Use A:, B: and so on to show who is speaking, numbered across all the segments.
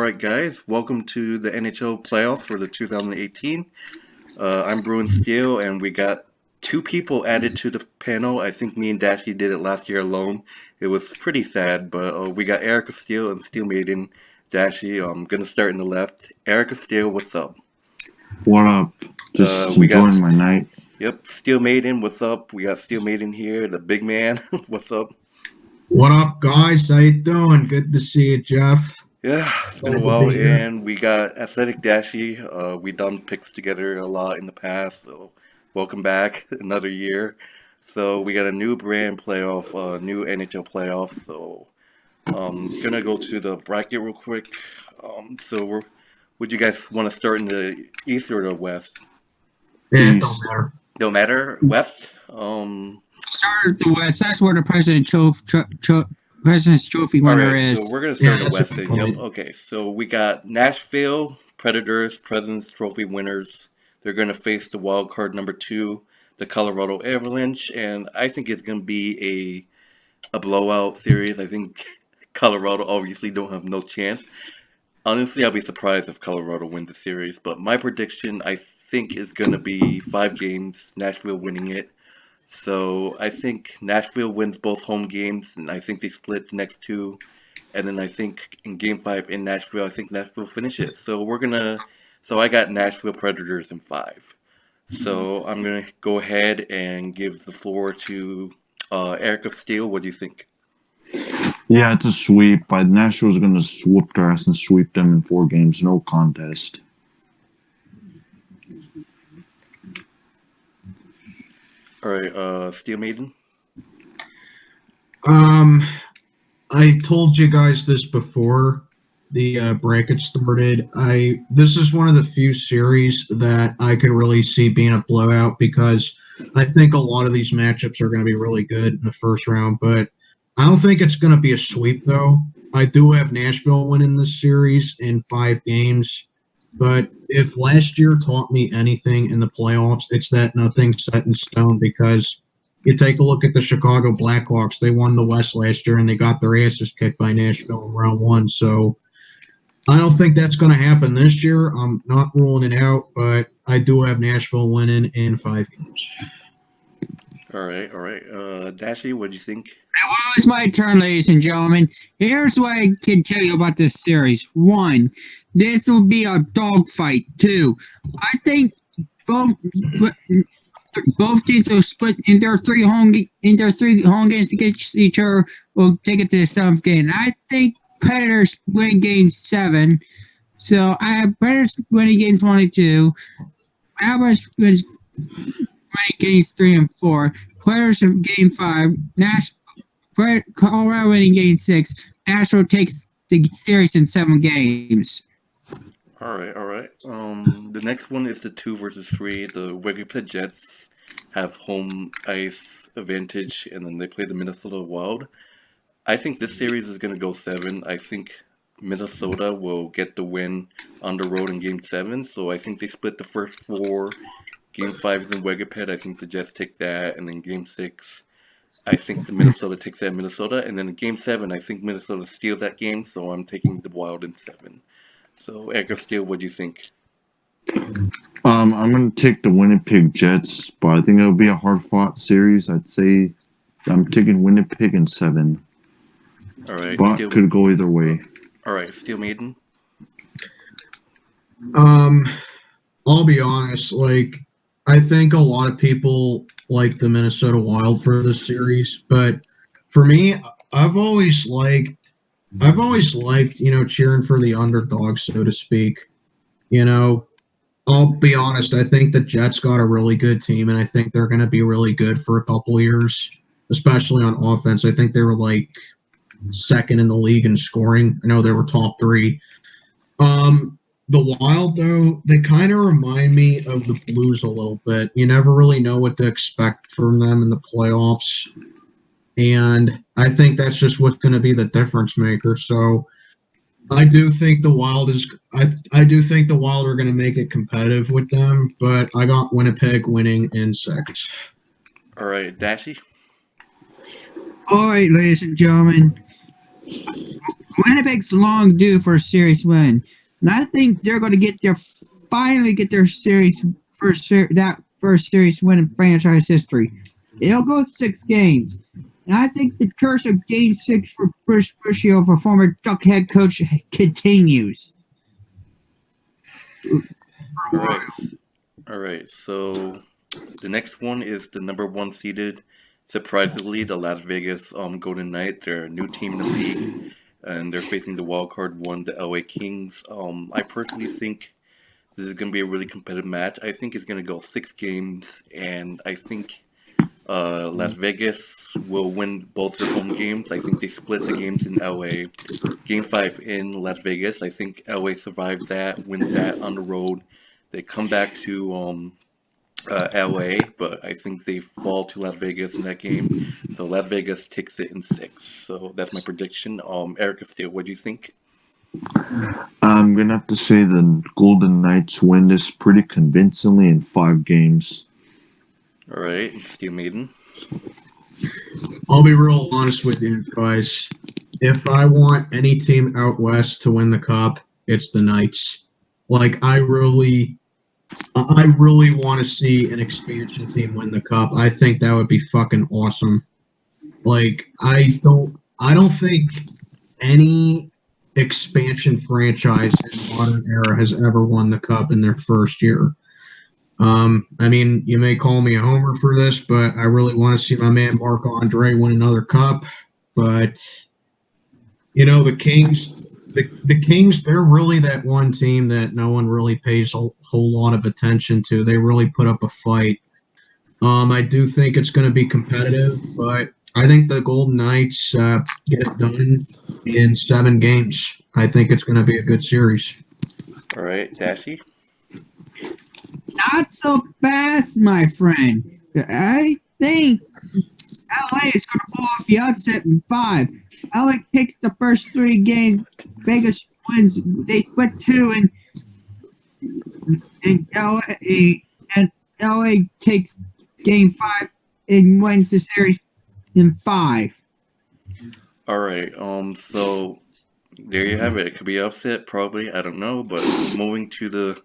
A: right, guys, welcome to the NHL playoffs for the 2018. I'm Bruins Steel, and we got two people added to the panel. I think me and Dashy did it last year alone. It was pretty sad, but we got Eric of Steel and Steel Maiden. Dashy, I'm gonna start in the left. Eric of Steel, what's up?
B: What up? Just
A: We got
B: enjoying my night.
A: Yep, Steel Maiden, what's up? We got Steel Maiden here, the big man. What's up?
C: What up, guys? How you doing? Good to see you, Jeff.
A: Yeah, it's been a
C: Glad to
A: while,
C: be here.
A: and we got Athletic Dashy. We done picks together a lot in the past, so welcome back, another year. So we got a new brand playoff, new NHL playoff. So gonna go to the bracket real quick. Would you guys want to start in the East or the West?
C: Yeah, it don't
B: Peace.
C: matter.
A: Don't matter. West.
D: Start the West. That's where the President's Trophy
A: All
D: winner
A: right,
D: is.
A: so we're gonna start
C: Yeah,
A: the
C: that's a
A: West
C: good
A: then. Yep.
C: point.
A: Okay, so we got Nashville Predators, Presidents Trophy winners. They're gonna face the wild card number two, the Colorado Avalanche, and I think it's gonna be a blowout series. I think Colorado obviously don't have no chance. Honestly, I'll be surprised if Colorado wins the series, but my prediction I think is gonna be 5 games, Nashville winning it. So I think Nashville wins both home games, and I think they split the next two. And then I think in Game 5 in Nashville, I think Nashville finish it. So I got Nashville Predators in 5. So I'm gonna go ahead and give the floor to Eric of Steel. What do you think?
B: Yeah, it's a sweep. Nashville's going to whoop their ass and sweep them in 4 games. No contest.
A: All right, Steel Maiden.
C: I told you guys this before the bracket started. This is one of the few series that I could really see being a blowout because I think a lot of these matchups are going to be really good in the first round, but I don't think it's going to be a sweep though. I do have Nashville winning this series in 5 games, but if last year taught me anything in the playoffs, it's that nothing's set in stone because you take a look at the Chicago Blackhawks. They won the West last year and they got their asses kicked by Nashville in round one. So I don't think that's going to happen this year. I'm not ruling it out, but I do have Nashville winning in 5 games.
A: All right, all right. Dashy, what do you think?
D: Well, it's my turn, ladies and gentlemen. Here's what I can tell you about this series. 1, this will be a dogfight. 2, I think both teams will split in their three home games against each other. Will take it to the 7th game. I think Predators win Game 7. So I have Predators winning Games 1 and 2. Avalanche wins Games 3 and 4. Predators in Game 5. Colorado winning Game 6. Nashville takes the series in 7 games.
A: All right, all right. The next one is the 2 versus 3. The Winnipeg Jets have home ice advantage, and then they play the Minnesota Wild. I think this series is going to go 7. I think Minnesota will get the win on the road in Game 7, so I think they split the first 4. Game 5 is in Winnipeg. I think the Jets take that, and then Game 6, I think the Minnesota takes that in Minnesota, and then in Game 7, I think Minnesota steals that game, so I'm taking the Wild in 7. So, Eric of Steel, what do you think?
B: I'm going to take the Winnipeg Jets, but I think it'll be a hard-fought series. I'd say I'm taking Winnipeg in 7.
A: All right,
B: But could go either way.
A: All right, Steel Maiden.
C: I'll be honest. I think a lot of people like the Minnesota Wild for this series, but for me, I've always liked, cheering for the underdog, so to speak. I'll be honest. I think the Jets got a really good team, and I think they're going to be really good for a couple of years, especially on offense. I think they were second in the league in scoring. I know they were top 3. The Wild, though, they kind of remind me of the Blues a little bit. You never really know what to expect from them in the playoffs. And I think that's just what's going to be the difference maker. So I do think the Wild I do think the Wild are going to make it competitive with them, but I got Winnipeg winning in 6.
A: All right, Dashy.
D: All right, ladies and gentlemen. Winnipeg's long due for a series win, and I think they're going to finally get their first series win in franchise history. It'll go 6 games, and I think the curse of Game 6 for Bruce Buscio, for former Duck head coach, continues.
A: All right. So the next one is the number 1 seeded, surprisingly, the Las Vegas Golden Knights. They're a new team in the league, and they're facing the wild card one, the LA Kings. I personally think this is going to be a really competitive match. I think it's going to go 6 games, and I think Las Vegas will win both their home games. I think they split the games in LA. Game 5 in Las Vegas. I think LA survives that, wins that on the road. They come back to LA, but I think they fall to Las Vegas in that game. So Las Vegas takes it in 6. So that's my prediction. Erica Steele, what do you think?
B: I'm gonna have to say the Golden Knights win this pretty convincingly in 5 games.
A: All right, Steel Maiden.
C: I'll be real honest with you guys. If I want any team out west to win the cup, it's the Knights. Like I really want to see an expansion team win the cup. I think that would be fucking awesome. Like I don't think any expansion franchise in modern era has ever won the cup in their first year. I mean, you may call me a homer for this, but I really want to see my man Marc Andre win another cup. But you know, the Kings, the Kings, they're really that one team that no one really pays a whole lot of attention to. They really put up a fight. I do think it's going to be competitive, but I think the Golden Knights get it done in 7 games. I think it's going to be a good series.
A: All right, Dashi.
D: Not so fast, my friend. I think LA is going to pull off the upset in 5. LA takes the first 3 games. Vegas wins. They split 2, and LA takes game 5 and wins the series in 5.
A: All right. So there you have it. It could be upset, probably. I don't know. But moving to the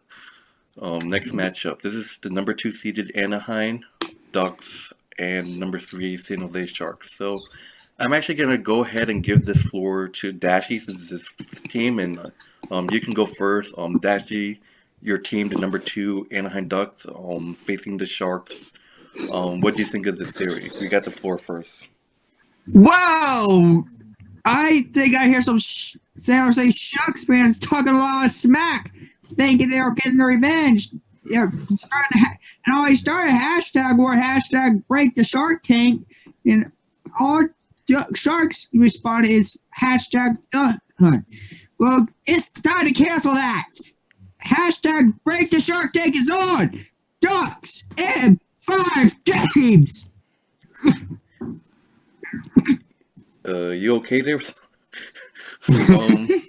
A: next matchup. This is the number 2 seeded Anaheim Ducks and number 3 San Jose Sharks. So I'm actually gonna go ahead and give this floor to Dashi since it's his team, and you can go first. Dashi, your team, the number 2 Anaheim Ducks, facing the Sharks. What do you think of this series? You got the floor first.
D: Wow! I think I hear some San Jose Sharks fans talking a lot of smack, thinking they were getting their revenge. They're and always started hashtag war, hashtag break the Shark Tank, and all Sharks responded is hashtag duck hunt. Well, it's time to cancel that. Hashtag break the Shark Tank is on. Ducks in 5 games.
A: You okay there?
D: I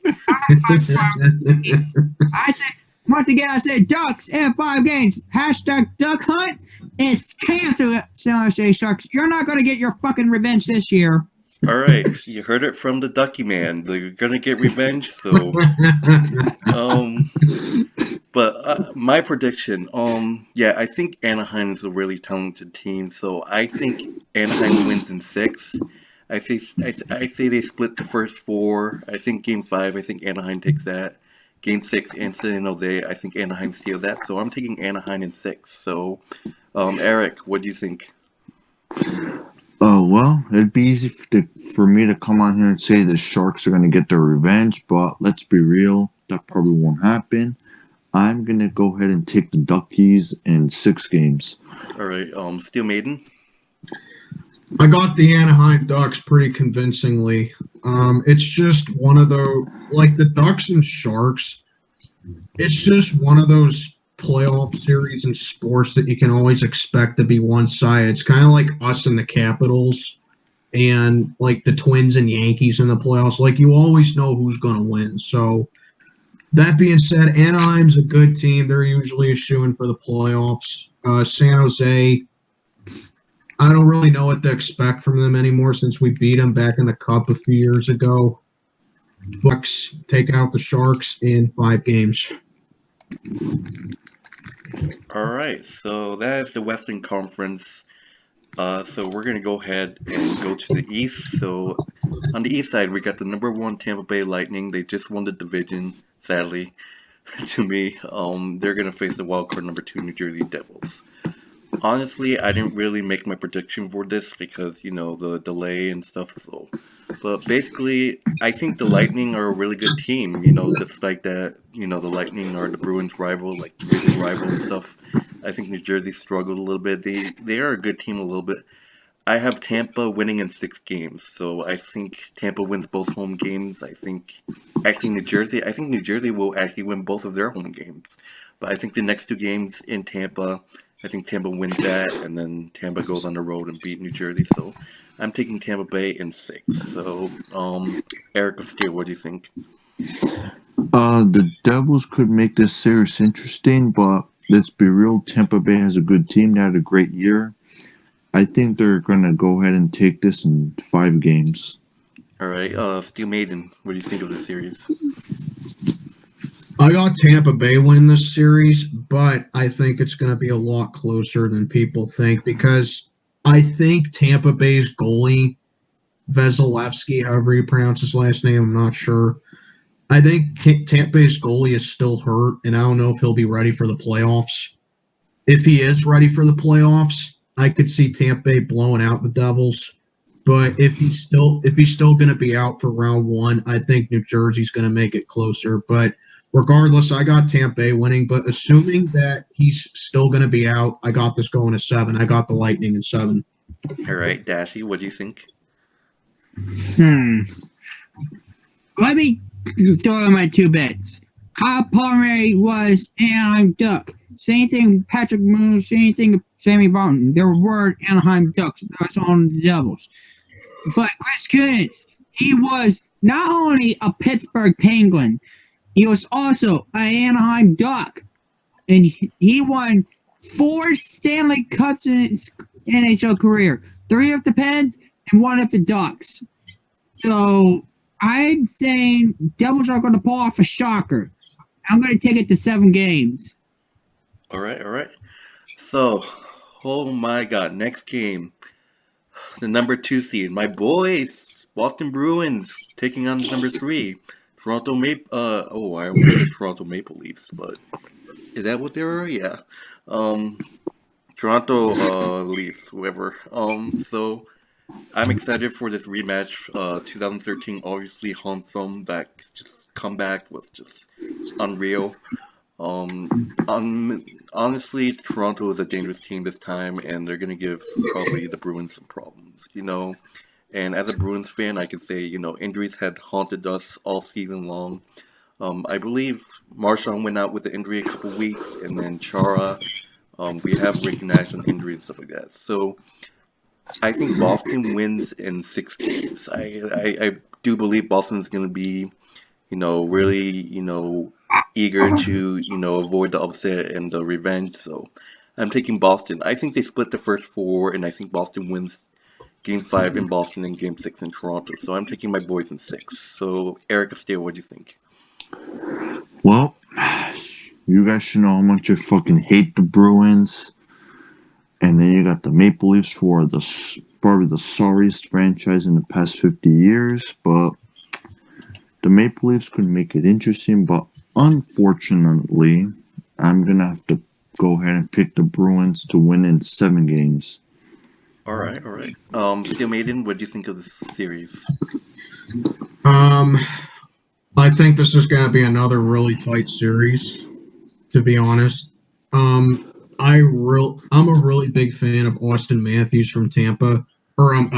D: said once again. I said Ducks in 5 games. Hashtag duck hunt is canceled. San Jose Sharks. You're not going to get your fucking revenge this year.
A: All right, you heard it from the Ducky Man. They're gonna get revenge. So, but my prediction, yeah, I think Anaheim is a really talented team. So I think Anaheim wins in 6. I say they split the first 4. I think Game 5. I think Anaheim takes that. Game 6 and San Jose. I think Anaheim steals that. So I'm taking Anaheim in 6. So, Eric, what do you think?
B: Well, it'd be easy for me to come on here and say the Sharks are going to get their revenge, but let's be real, that probably won't happen. I'm going to go ahead and take the Duckies in 6 games.
A: All right, Steel Maiden.
C: I got the Anaheim Ducks pretty convincingly. It's just one of those, like the Ducks and Sharks, it's just one of those playoff series in sports that you can always expect to be one-sided. It's kind of like us and the Capitals and like the Twins and Yankees in the playoffs. Like you always know who's going to win. So that being said, Anaheim's a good team. They're usually a shoo-in for the playoffs. San Jose, I don't really know what to expect from them anymore since we beat them back in the Cup a few years ago. Bucks take out the Sharks in 5 games.
A: All right, so that is the Western Conference. So we're gonna go ahead and go to the East. So on the East side, we got the number one Tampa Bay Lightning. They just won the division, sadly, to me. They're gonna face the wild card number 2 New Jersey Devils. Honestly, I didn't really make my prediction for this because the delay and stuff. So, but basically, I think the Lightning are a really good team. Despite that, the Lightning are the Bruins' rival, like division rival and stuff. I think New Jersey struggled a little bit. They are a good team a little bit. I have Tampa winning in 6 games, so I think Tampa wins both home games. I think I think New Jersey will actually win both of their home games. But I think the next 2 games in Tampa, I think Tampa wins that, and then Tampa goes on the road and beat New Jersey. So I'm taking Tampa Bay in 6. So, Eric of Steel, what do you think?
B: The Devils could make this series interesting, but let's be real. Tampa Bay has a good team. They had a great year. I think they're going to go ahead and take this in 5 games.
A: All right, Steel Maiden, what do you think of the series?
C: I got Tampa Bay win this series, but I think it's going to be a lot closer than people think because I think Tampa Bay's goalie, Vasilevsky, however you pronounce his last name, I'm not sure. I think Tampa Bay's goalie is still hurt, and I don't know if he'll be ready for the playoffs. If he is ready for the playoffs, I could see Tampa Bay blowing out the Devils. But if he's still going to be out for round 1, I think New Jersey's going to make it closer. But regardless, I got Tampa Bay winning. But assuming that he's still going to be out, I got this going to 7. I got the Lightning in 7.
A: All right, Dashy, what do you think?
D: Let me throw in my 2 bets. Kyle Palmieri was Anaheim Duck. Same thing, Patrick Moon. Same thing, Sammy Vaughn. They were Anaheim Ducks. That's on the Devils. But Chris Kunitz, he was not only a Pittsburgh Penguin, he was also an Anaheim Duck. And he won 4 Stanley Cups in his NHL career. 3 of the Pens and 1 of the Ducks. So I'm saying Devils are going to pull off a shocker. I'm going to take it to 7 games.
A: All right. So, oh my God, next game, the number 2 seed, my boys, Boston Bruins, taking on the number 3, Toronto Maple. I almost said Toronto Maple Leafs, but is that what they are? Yeah. Toronto Leafs, whoever. So I'm excited for this rematch. 2013 obviously haunts them. That just comeback was just unreal. Honestly, Toronto is a dangerous team this time, and they're gonna give probably the Bruins some problems, And as a Bruins fan, I can say, injuries had haunted us all season long. I believe Marchand went out with an injury a couple weeks, and then Chara. We have Rick Nash on injury and stuff like that. So I think Boston wins in 6 games. I do believe Boston's gonna be, really, eager to, avoid the upset and the revenge. So I'm taking Boston. I think they split the first 4, and I think Boston wins Game 5 in Boston and Game 6 in Toronto. So I'm taking my boys in 6. So Eric of Steel, what do you think?
B: Well, you guys should know how much I fucking hate the Bruins. And then you got the Maple Leafs, who are probably the sorriest franchise in the past 50 years. But the Maple Leafs could make it interesting, but unfortunately, I'm going to have to go ahead and pick the Bruins to win in 7 games.
A: All right. Steel Maiden, what do you think of this series?
C: I think this is going to be another really tight series, to be honest. I'm a really big fan of Austin Matthews from Tampa, or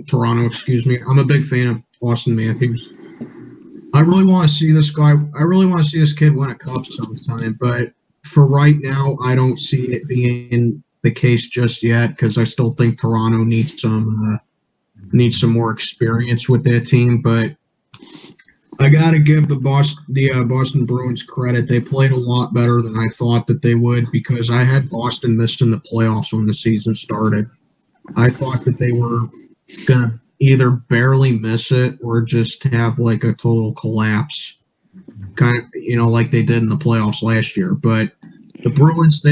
C: Toronto, excuse me. I'm a big fan of Austin Matthews. I really want to see this guy. I really want to see this kid win a cup sometime, but for right now, I don't see it being the case just yet because I still think Toronto needs some more experience with that team. But I got to give the Boston Bruins credit. They played a lot better than I thought that they would because I had Boston missing the playoffs when the season started. I thought that they were going to either barely miss it or just have like a total collapse, kind of like they did in the playoffs last year. But the Bruins,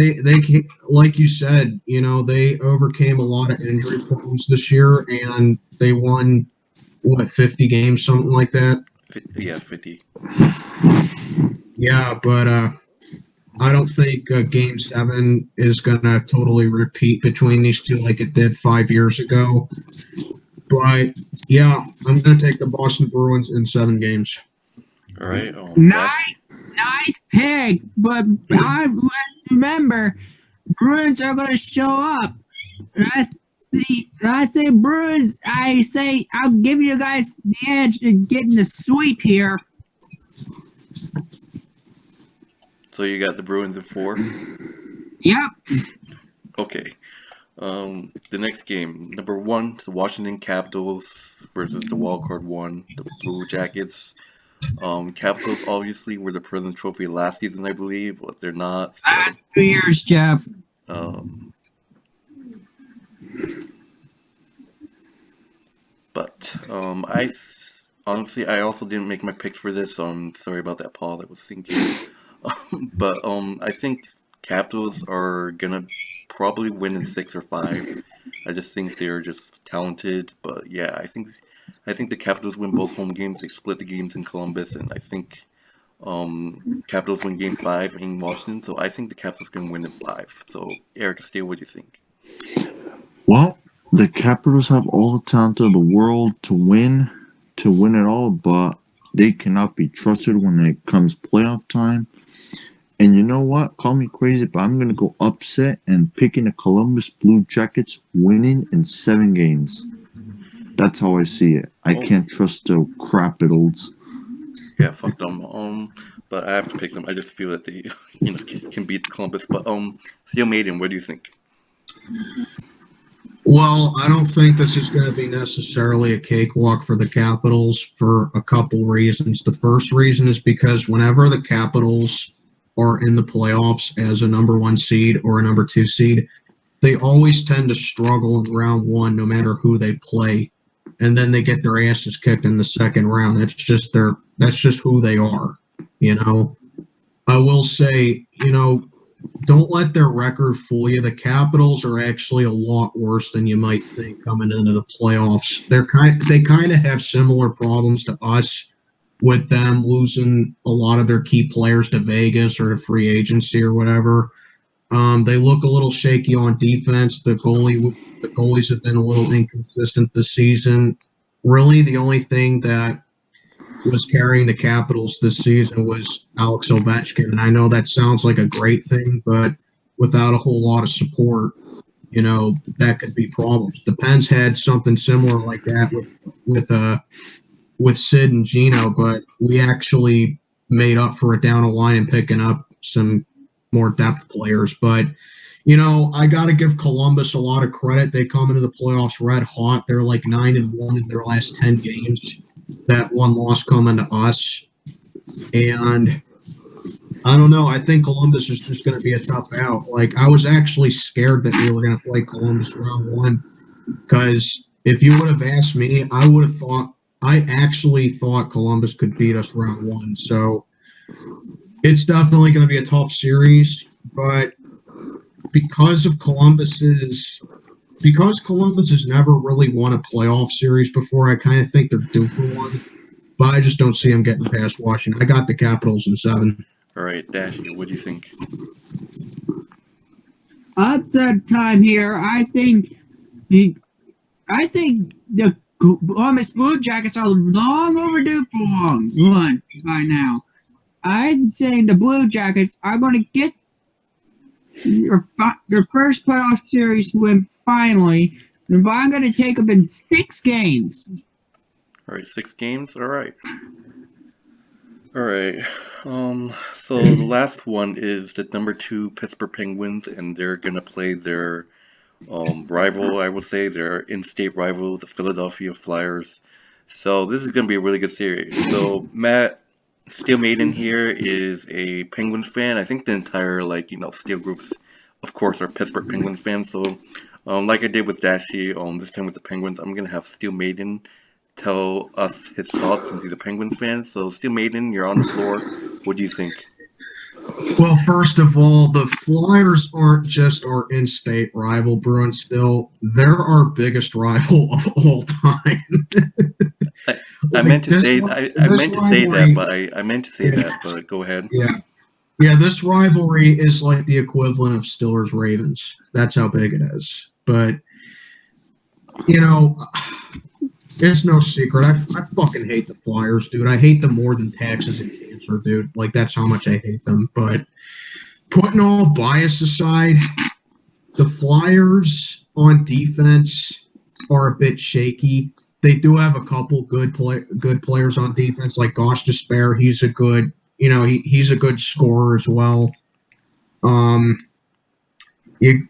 C: like you said, they overcame a lot of injury problems this year, and they won what 50 games, something like that.
A: Yeah, 50.
C: Yeah, but I don't think Game 7 is going to totally repeat between these two like it did 5 years ago. But yeah, I'm going to take the Boston Bruins in 7 games.
A: All right.
D: Nice pick, but I remember Bruins are going to show up. I say Bruins. I say I'll give you guys the edge to getting the sweep here.
A: So you got the Bruins at 4.
D: Yep.
A: Okay. The next game, number 1, the Washington Capitals versus the wildcard 1, the Blue Jackets. Capitals obviously were the President's Trophy last season, I believe, but they're not. So,
D: 2 years, Jeff.
A: I honestly, I also didn't make my picks for this, so I'm sorry about that, Paul. I was thinking, I think Capitals are gonna probably win in 6 or 5. I just think they're just talented, but yeah, I think the Capitals win both home games. They split the games in Columbus, and I think Capitals win Game 5 in Washington. So I think the Capitals can win in 5. So Eric, Steele, what do you think?
B: Well, the Capitals have all the talent of the world to win it all, but they cannot be trusted when it comes playoff time. And you know what? Call me crazy, but I'm going to go upset and picking the Columbus Blue Jackets winning in 7 games. That's how I see it. I can't trust the Capitals.
A: Yeah, fuck them. But I have to pick them. I just feel that they, can beat Columbus. But Steel Maiden, what do you think?
C: Well, I don't think this is going to be necessarily a cakewalk for the Capitals for a couple reasons. The first reason is because whenever the Capitals are in the playoffs as a number 1 seed or a number 2 seed, they always tend to struggle in round 1 no matter who they play. And then they get their asses kicked in the second round. That's just who they are, I will say, don't let their record fool you. The Capitals are actually a lot worse than you might think coming into the playoffs. They kind of have similar problems to us, with them losing a lot of their key players to Vegas or to free agency or whatever. They look a little shaky on defense. The goalies have been a little inconsistent this season. Really, the only thing that was carrying the Capitals this season was Alex Ovechkin. And I know that sounds like a great thing, but without a whole lot of support, that could be problems. The Pens had something similar like that with Sid and Gino, but we actually made up for it down the line and picking up some more depth players. But, I got to give Columbus a lot of credit. They come into the playoffs red hot. They're like 9-1 in their last 10 games. That one loss coming to us. And I don't know. I think Columbus is just going to be a tough out. Like, I was actually scared that we were going to play Columbus round 1, because if you would have asked me, I actually thought Columbus could beat us round 1. So it's definitely going to be a tough series. But because Columbus has never really won a playoff series before, I kind of think they're due for one. But I just don't see them getting past Washington. I got the Capitals in 7.
A: All right, Dashy, what do you think?
D: Upset time here. I think the Columbus Blue Jackets are long overdue for one by now. I'm saying the Blue Jackets are going to get your first playoff series win finally. And I'm going to take them in 6 games.
A: All right, 6 games. All right. So the last one is the number 2 Pittsburgh Penguins, and they're gonna play their rival. I would say their in-state rival, the Philadelphia Flyers. So this is gonna be a really good series. So Matt, Steel Maiden here is a Penguins fan. I think the entire Steel groups, of course, are Pittsburgh Penguins fans. So Like I did with Dashi, this time with the Penguins, I'm gonna have Steel Maiden tell us his thoughts since he's a Penguins fan. So, Steel Maiden, you're on the floor. What do you think?
C: Well, first of all, the Flyers aren't just our in-state rival, Bruins. Still, they're our biggest rival of all time.
A: I
C: Like
A: meant to say I
C: this
A: meant to say that,
C: rivalry,
A: but I meant to say
C: yeah,
A: that, but go ahead.
C: yeah, yeah. This rivalry is like the equivalent of Steelers Ravens. That's how big it is. But you know, it's no secret. I fucking hate the Flyers, dude. I hate them more than taxes and cancer, dude. Like that's how much I hate them. But putting all bias aside, the Flyers on defense are a bit shaky. They do have a couple good players on defense, like Gosh Despair. He's a good, he's a good scorer as well. Um, you,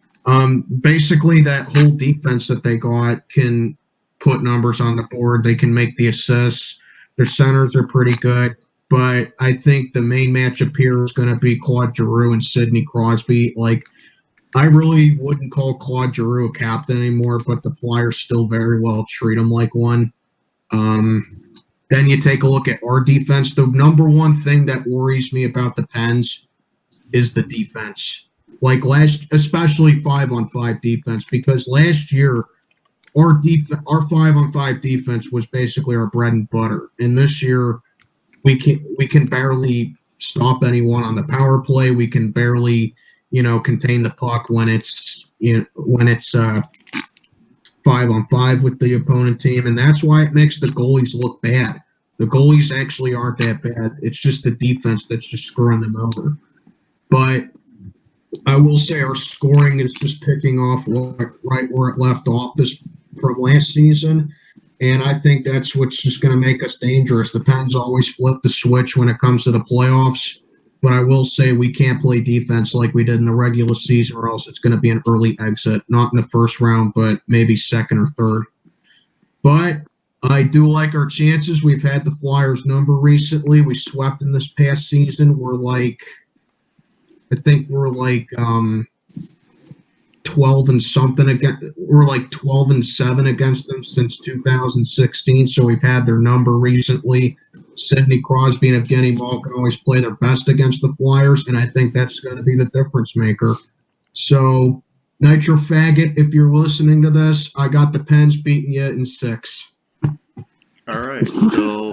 C: basically that whole defense that they got can put numbers on the board. They can make the assists. Their centers are pretty good. But I think the main matchup here is going to be Claude Giroux and Sidney Crosby. Like, I really wouldn't call Claude Giroux a captain anymore, but the Flyers still very well treat him like one. Then you take a look at our defense. The number one thing that worries me about the Pens is the defense. Like especially 5-on-5 defense, because last year our 5-on-5 defense was basically our bread and butter, and this year we can barely stop anyone on the power play. We can barely, contain the puck when it's 5-on-5 with the opponent team, and that's why it makes the goalies look bad. The goalies actually aren't that bad. It's just the defense that's just screwing them over. But I will say our scoring is just picking off right where it left off from last season. And I think that's what's just going to make us dangerous. The Pens always flip the switch when it comes to the playoffs. But I will say we can't play defense like we did in the regular season, or else it's going to be an early exit. Not in the first round, but maybe second or third. But I do like our chances. We've had the Flyers number recently. We swept in this past season. I think we're like 12 and something against. We're like 12 and 7 against them since 2016. So we've had their number recently. Sidney Crosby and Evgeny Malkin always play their best against the Flyers, and I think that's going to be the difference maker. So, Nitro Faggot, if you're listening to this, I got the Pens beating you in 6.
A: All right. So,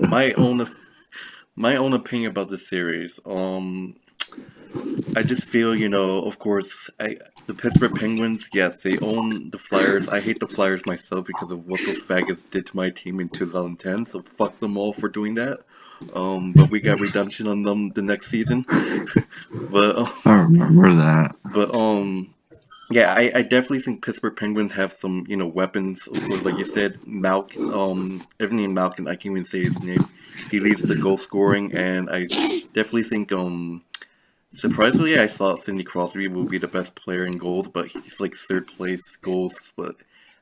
A: my own opinion about the series. I just feel, of course, the Pittsburgh Penguins, yes, they own the Flyers. I hate the Flyers myself because of what those faggots did to my team in 2010, so fuck them all for doing that. But we got redemption on them the next season. But
B: I remember that.
A: But yeah, I definitely think Pittsburgh Penguins have some, weapons. Of course, like you said, Evgeny Malkin, I can't even say his name. He leads the goal scoring, and I definitely think surprisingly, I thought Sidney Crosby would be the best player in goals, but he's like third place goals. But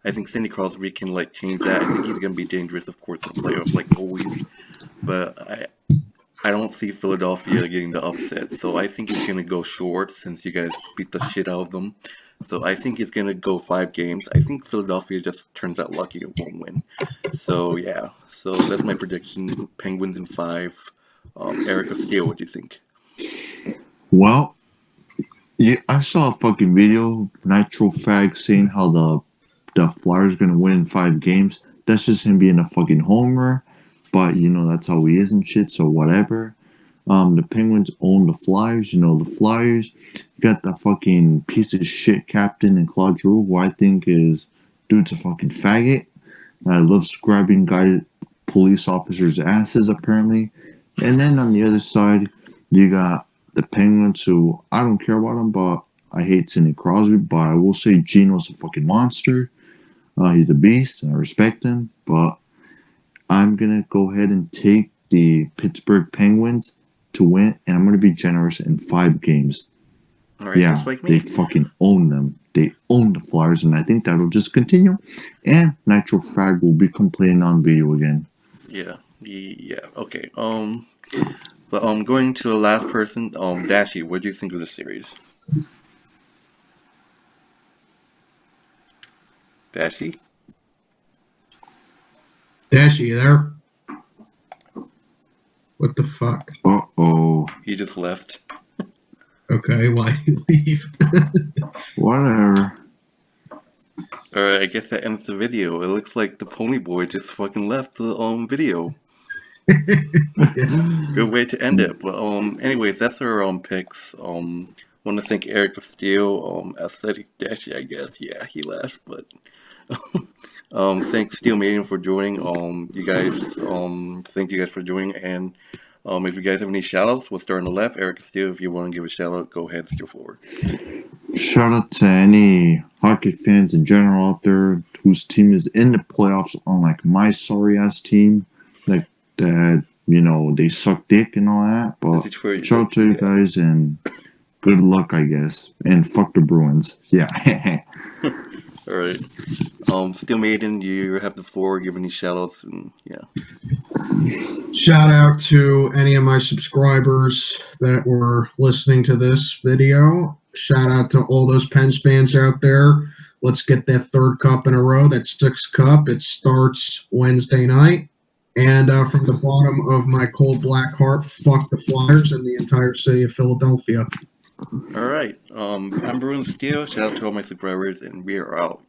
A: I think Sidney Crosby can change that. I think he's gonna be dangerous, of course, in the playoffs, like always. But I don't see Philadelphia getting the upset, so I think it's gonna go short since you guys beat the shit out of them. So I think it's gonna go 5 games. I think Philadelphia just turns out lucky and won't win. So yeah, so that's my prediction. Penguins in 5. Eric of Steel, what do you think?
B: Well, yeah, I saw a fucking video, Nitro Fag, saying how the Flyers gonna win in 5 games. That's just him being a fucking homer, but that's how he is and shit. So whatever. The Penguins own the Flyers. The Flyers got the fucking piece of shit captain in Claude Giroux, who I think dude's a fucking faggot. Loves grabbing police officers' asses apparently. And then on the other side, you got the Penguins, who I don't care about them, but I hate Sidney Crosby. But I will say Gino's a fucking monster. He's a beast. I respect him. But I'm going to go ahead and take the Pittsburgh Penguins to win. And I'm going to be generous in 5 games.
A: All right,
B: yeah,
A: just like me.
B: They fucking own them. They own the Flyers. And I think that'll just continue. And Nitro Frag will be playing on video again.
A: Yeah. Okay. But going to the last person, Dashi, what do you think of the series? Dashy?
C: Dash, you there? What the fuck?
B: Uh-oh.
A: He just left.
C: Okay, why leave?
B: Whatever.
A: Alright, I guess that ends the video. It looks like the Pony Boy just fucking left the video. Good way to end it. But anyways, that's our picks. Want to thank Eric of Steel, Aesthetic Dashy, I guess. Yeah, he left, but thanks Steel Maiden for joining. You guys, thank you guys for joining. And if you guys have any shoutouts, we'll start on the left. Eric of Steel, if you want to give a shout out, go ahead, Steel forward.
B: Shout out to any hockey fans in general out there whose team is in the playoffs, unlike my sorry ass team. Like that, you know, they suck dick and all that. But shout out to you guys and good luck, I guess. And fuck the Bruins. Yeah.
A: All right. Steel Maiden, you have the floor. Give any shout outs and yeah.
C: Shout out to any of my subscribers that were listening to this video. Shout out to all those Pens fans out there. Let's get that third cup in a row, that sixth cup. It starts Wednesday night. And from the bottom of my cold black heart, fuck the Flyers and the entire city of Philadelphia.
A: All right. I'm Bruins Steel. Shout out to all my subscribers, and we are out.